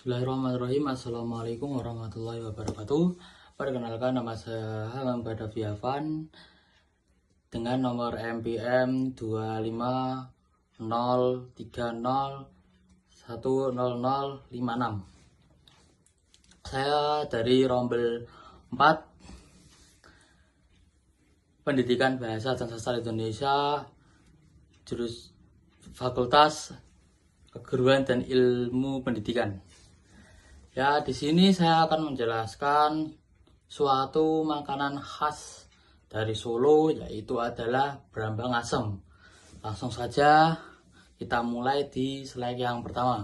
Bismillahirrahmanirrahim. Assalamualaikum warahmatullahi wabarakatuh. Perkenalkan, nama saya Hamam Badaviavan dengan nomor MPM 25030100056. Saya dari Rombel 4, Pendidikan Bahasa dan Sastra Indonesia, Fakultas Keguruan dan Ilmu Pendidikan. Ya, di sini saya akan menjelaskan suatu makanan khas dari Solo, yaitu adalah brambang asem. Langsung saja kita mulai di slide yang pertama.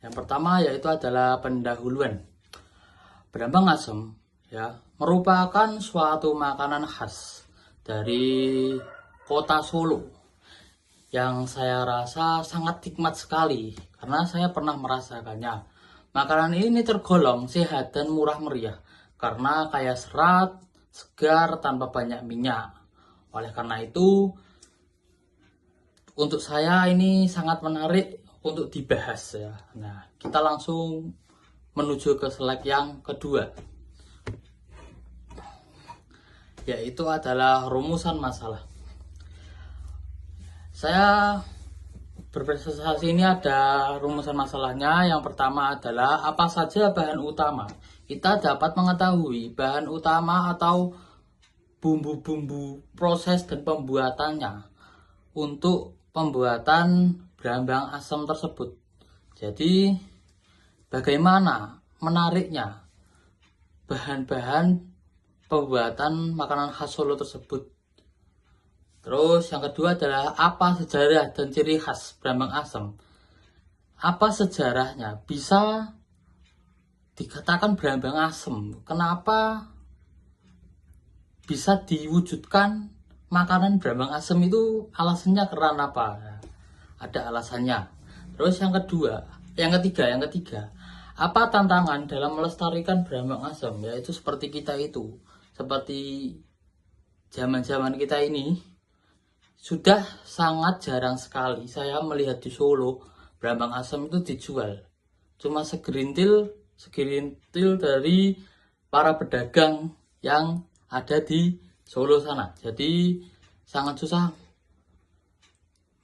Yang pertama yaitu adalah pendahuluan. Brambang asem ya merupakan suatu makanan khas dari kota Solo yang saya rasa sangat nikmat sekali karena saya pernah merasakannya. Makanan ini tergolong sehat dan murah meriah karena kaya serat, segar tanpa banyak minyak. Oleh karena itu, untuk saya ini sangat menarik untuk dibahas ya. Nah, kita langsung menuju ke slide yang kedua, yaitu adalah rumusan masalah. Saya berpresentasi ini ada rumusan masalahnya. Yang pertama adalah apa saja bahan utama. Kita dapat mengetahui bahan utama atau bumbu-bumbu proses dan pembuatannya untuk pembuatan brambang asem tersebut. Jadi bagaimana menariknya bahan-bahan pembuatan makanan khas Solo tersebut. Terus yang kedua adalah apa sejarah dan ciri khas brambang asem. Apa sejarahnya bisa dikatakan brambang asem? Kenapa bisa diwujudkan makanan brambang asem itu? Alasannya karena apa? Ada alasannya. Terus yang ketiga, apa tantangan dalam melestarikan brambang asem? Yaitu seperti kita itu, seperti zaman-zaman kita ini. Sudah sangat jarang sekali saya melihat di Solo brambang asem itu dijual. Cuma segerintil dari para pedagang yang ada di Solo sana. Jadi sangat susah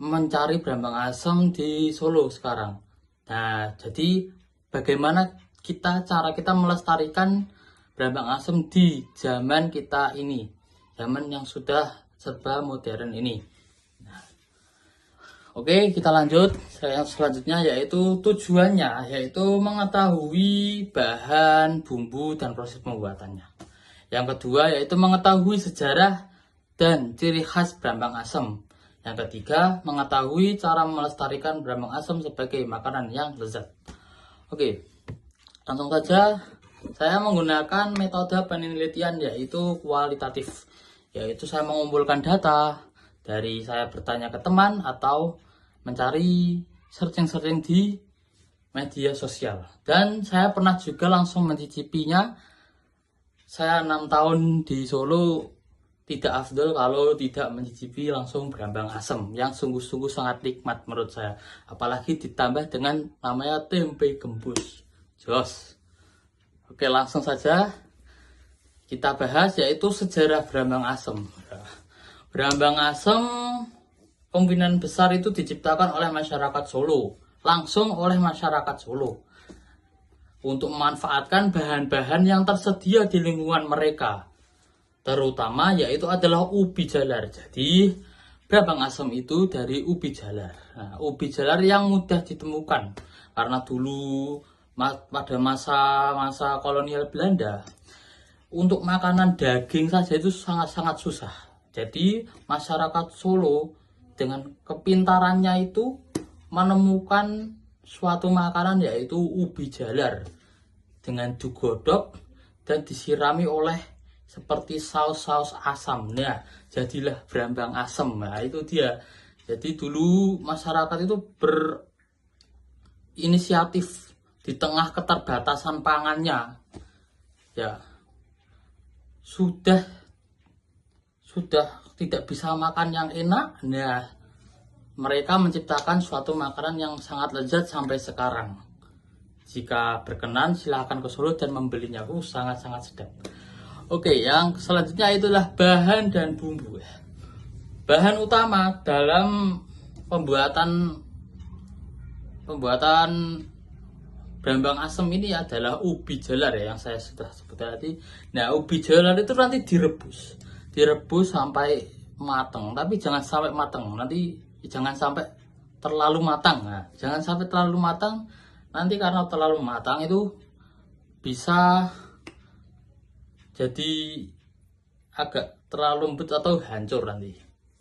mencari brambang asem di Solo sekarang. Nah, jadi bagaimana cara kita melestarikan brambang asem di zaman kita ini, zaman yang sudah serba modern ini. Nah, oke, kita lanjut. Yang selanjutnya yaitu tujuannya, yaitu mengetahui bahan, bumbu, dan proses pembuatannya. Yang kedua yaitu mengetahui sejarah dan ciri khas brambang asem. Yang ketiga, mengetahui cara melestarikan brambang asem sebagai makanan yang lezat. Oke, langsung saja. Saya menggunakan metode penelitian yaitu kualitatif. Yaitu saya mengumpulkan data dari saya bertanya ke teman atau mencari searching di media sosial. Dan saya pernah juga langsung mencicipinya. Saya 6 tahun di Solo, tidak afdol kalau tidak mencicipi langsung brambang asem yang sungguh-sungguh sangat nikmat menurut saya. Apalagi ditambah dengan namanya tempe gembus. Jos. Oke, langsung saja kita bahas yaitu sejarah brambang asem. Brambang asem kemungkinan besar itu diciptakan oleh masyarakat Solo, langsung oleh masyarakat Solo, untuk memanfaatkan bahan-bahan yang tersedia di lingkungan mereka, terutama yaitu adalah ubi jalar. Jadi brambang asem itu dari ubi jalar. Nah, ubi jalar yang mudah ditemukan karena dulu pada masa kolonial Belanda, untuk makanan daging saja itu sangat-sangat susah. Jadi masyarakat Solo dengan kepintarannya itu menemukan suatu makanan yaitu ubi jalar dengan digodok dan disirami oleh seperti saus-saus asam. Nah, jadilah brambang asem. Nah, itu dia. Jadi dulu masyarakat itu berinisiatif di tengah keterbatasan pangannya. Ya, sudah tidak bisa makan yang enak. Nah, mereka menciptakan suatu makanan yang sangat lezat sampai sekarang. Jika berkenan silahkan ke Solo dan membelinya. Sangat-sangat sedap. Oke, yang selanjutnya itulah bahan dan bumbu. Bahan utama dalam pembuatan brambang asem ini adalah ubi jalar ya, yang saya sudah sebut tadi. Nah, ubi jalar itu nanti direbus sampai matang, tapi jangan sampai matang. Nanti jangan sampai terlalu matang. Nah, jangan sampai terlalu matang. Nanti karena terlalu matang itu bisa jadi agak terlalu lembut atau hancur nanti.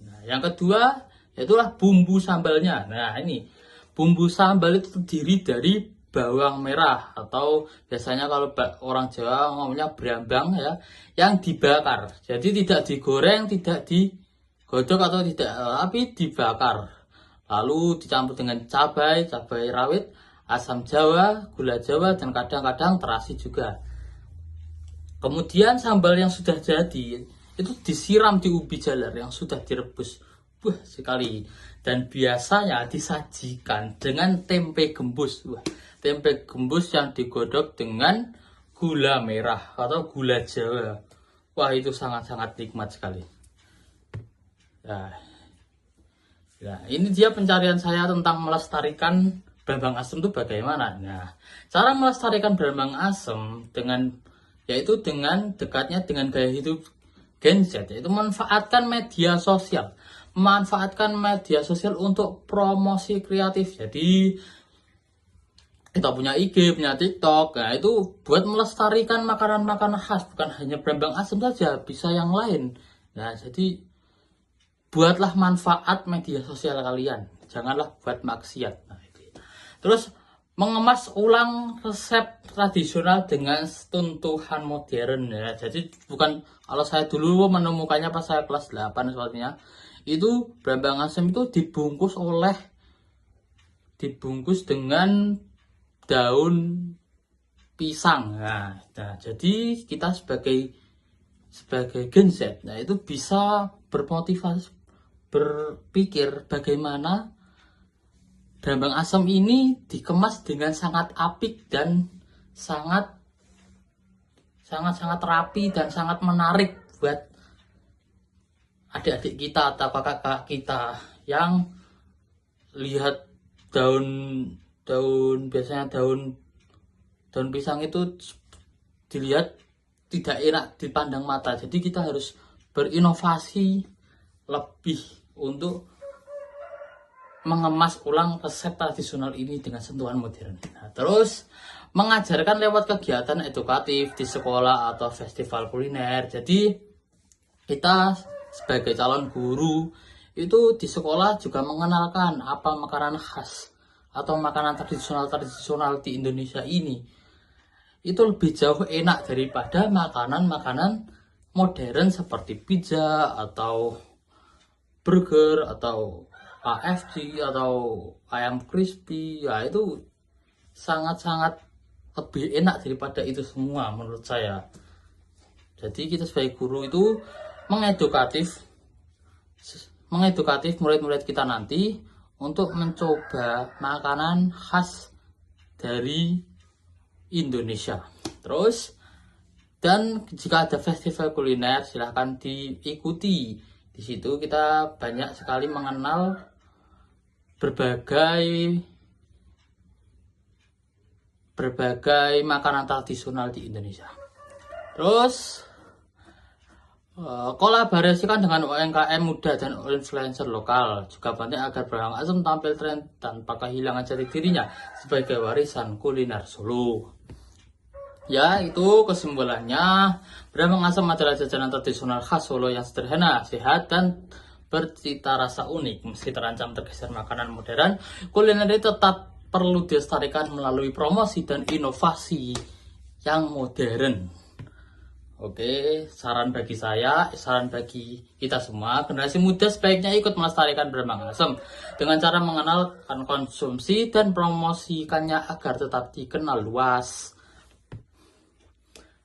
Nah, yang kedua yaitulah bumbu sambalnya. Nah, ini bumbu sambal itu terdiri dari bawang merah atau biasanya kalau orang Jawa ngomongnya brambang ya, yang dibakar. Jadi tidak digoreng, tidak digodok atau tidak, tapi dibakar. Lalu dicampur dengan cabai rawit, asam jawa, gula jawa, dan kadang-kadang terasi juga. Kemudian sambal yang sudah jadi itu disiram di ubi jalar yang sudah direbus. Wah, sekali. Dan biasanya disajikan dengan tempe gembus. Wah, tempe gembus yang digodok dengan gula merah atau gula jawa. Wah, itu sangat-sangat nikmat sekali. Nah, ini dia pencarian saya tentang melestarikan brambang asem itu bagaimana. Nah, cara melestarikan brambang asem yaitu dengan dekatnya dengan gaya hidup Gen Z, yaitu memanfaatkan media sosial untuk promosi kreatif. Jadi kita punya IG, punya TikTok, nah itu buat melestarikan makanan-makanan khas, bukan hanya brambang asem saja, bisa yang lain. Nah, jadi buatlah manfaat media sosial kalian, janganlah buat maksiat. Nah, terus mengemas ulang resep tradisional dengan sentuhan modern ya. Jadi bukan, kalau saya dulu menemukannya pas saya kelas 8 sepertinya, itu brambang asem itu dibungkus dengan daun pisang. Nah, jadi kita sebagai Gen Z, nah itu bisa bermotivasi berpikir bagaimana brambang asem ini dikemas dengan sangat apik dan sangat rapi dan sangat menarik buat adik-adik kita atau kakak kita yang lihat biasanya daun pisang itu dilihat tidak enak dipandang mata. Jadi kita harus berinovasi lebih untuk mengemas ulang resep tradisional ini dengan sentuhan modern. Nah, terus mengajarkan lewat kegiatan edukatif di sekolah atau festival kuliner. Jadi kita sebagai calon guru itu di sekolah juga mengenalkan apa makanan khas atau makanan tradisional di Indonesia ini. Itu lebih jauh enak daripada makanan modern seperti pizza atau burger atau KFC atau ayam crispy. Ya, itu sangat-sangat lebih enak daripada itu semua menurut saya. Jadi kita sebagai guru itu mengedukatif murid-murid kita nanti untuk mencoba makanan khas dari Indonesia. Terus, dan jika ada festival kuliner silahkan diikuti. Di situ kita banyak sekali mengenal berbagai makanan tradisional di Indonesia. Terus kolaborasikan dengan UMKM muda dan influencer lokal juga penting agar brambang asem tampil tren tanpa kehilangan jati dirinya sebagai warisan kuliner Solo. Ya, itu kesimpulannya, brambang asem adalah jajanan tradisional khas Solo yang sederhana, sehat, dan bercita rasa unik. Meski terancam tergeser makanan modern, kuliner ini tetap perlu dilestarikan melalui promosi dan inovasi yang modern. Oke, saran bagi kita semua, generasi muda sebaiknya ikut melestarikan brambang asem dengan cara mengenalkan konsumsi dan promosikannya agar tetap dikenal luas.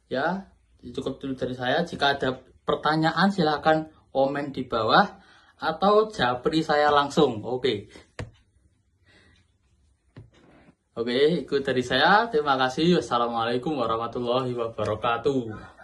Ya, cukup dulu dari saya. Jika ada pertanyaan silahkan komen di bawah atau japri saya langsung. Oke. Oke, itu dari saya. Terima kasih. Wassalamualaikum warahmatullahi wabarakatuh.